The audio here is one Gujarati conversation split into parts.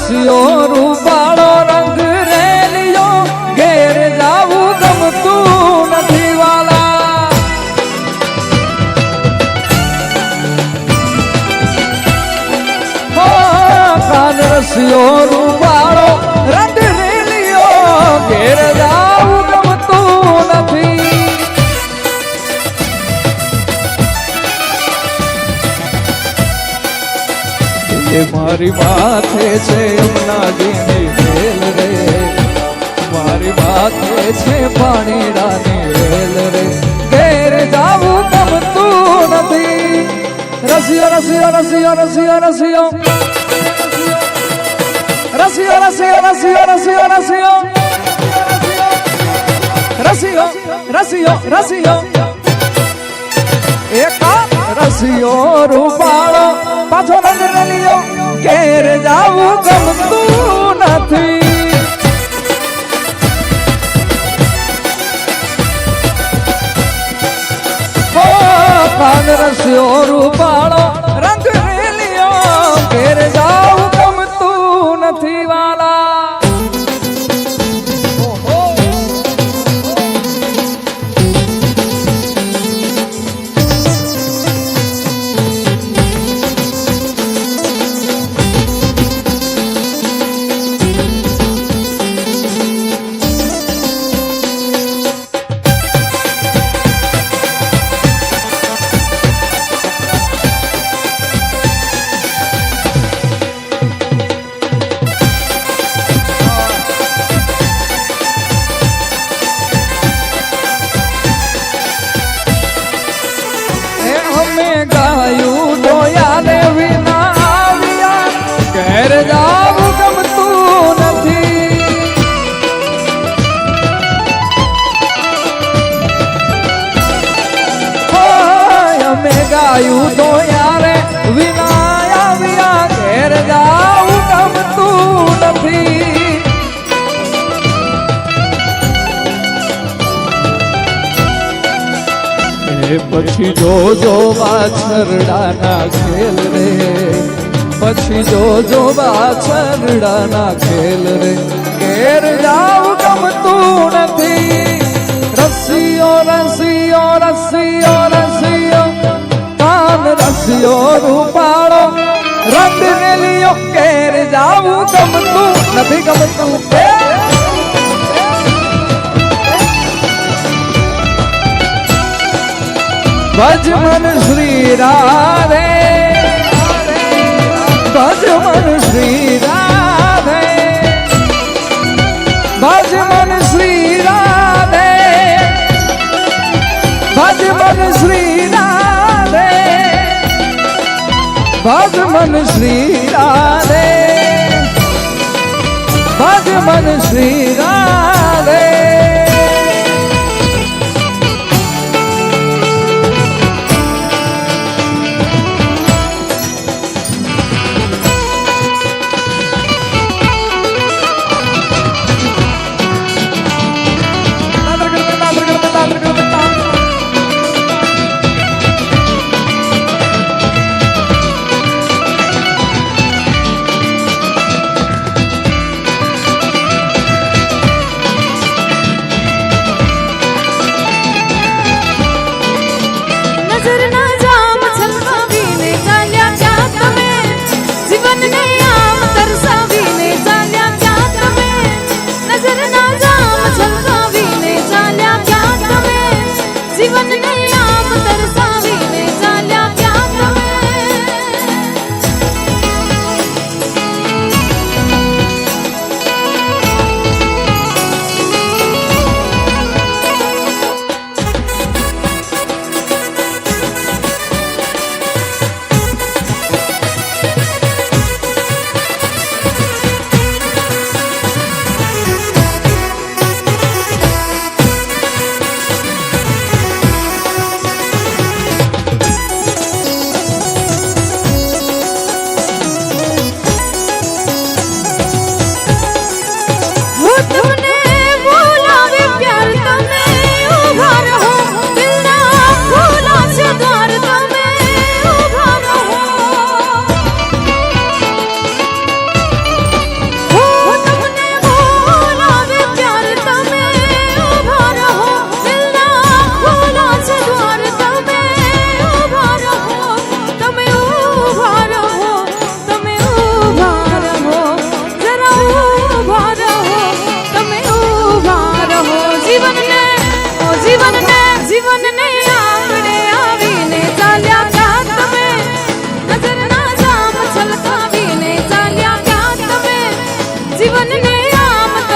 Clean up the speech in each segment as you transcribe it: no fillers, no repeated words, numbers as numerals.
રસિયો રૂપાળો રંગ રેલિયો ઘેર જાવું ગમતું નથી વાલા કાન રસિયો રૂપાળો રંગ રેલિયો ઘેર જાવું ગમતું નથી એ મારી માથે છે યમુનાજીની વેલ રે મારી માથે છે પાણીડાની વેલ રે ઘેર જાવું ગમતું નથી રસિયો રસિયો રસિયો રસિયો રસિયો રસિયો રસિયો રસિયો રસિયો રસિયો રસિયો રસિયો એકા રસિયો રૂપાળો પાછો રંગ રેલિયો ઘેર જાવું ગમતું નથી કાન રસિયો રૂપાળો રંગ રેલિયો ઘેર જાવું ગમતું નથી વાલા ગાયું ડોયાને વિના આવ્યા ઘેર જાવું ગમતું નથી અમે ગાયું ડોયારે વિના આવ્યા ઘેર જાવું ગમતું નથી પછી જોજો વાછરડાના ખેલ રે પછી જોજો વાછરડાના ખેલ રે ઘેર જાવ ગમતું નથી રસિયો રસિયો રસિયો રસિયો કાન રસિયો રૂપાળો રંગ રેલિયો ઘેર જાવું ગમતું નથી ગમતું ભજમન શ્રી રાધે ભજમન શ્રી રાધે ભજમન શ્રી રાધે ભજમન શ્રી રાધે ભજમન શ્રી રાધે ભજમન શ્રી રાધે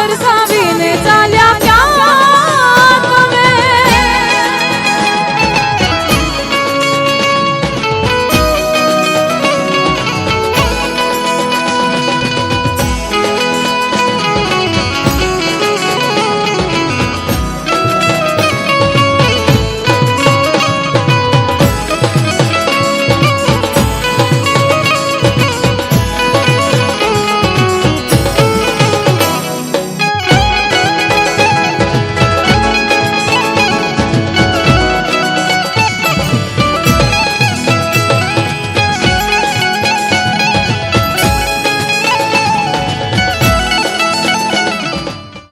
દર્શાવીને ચાલ્યા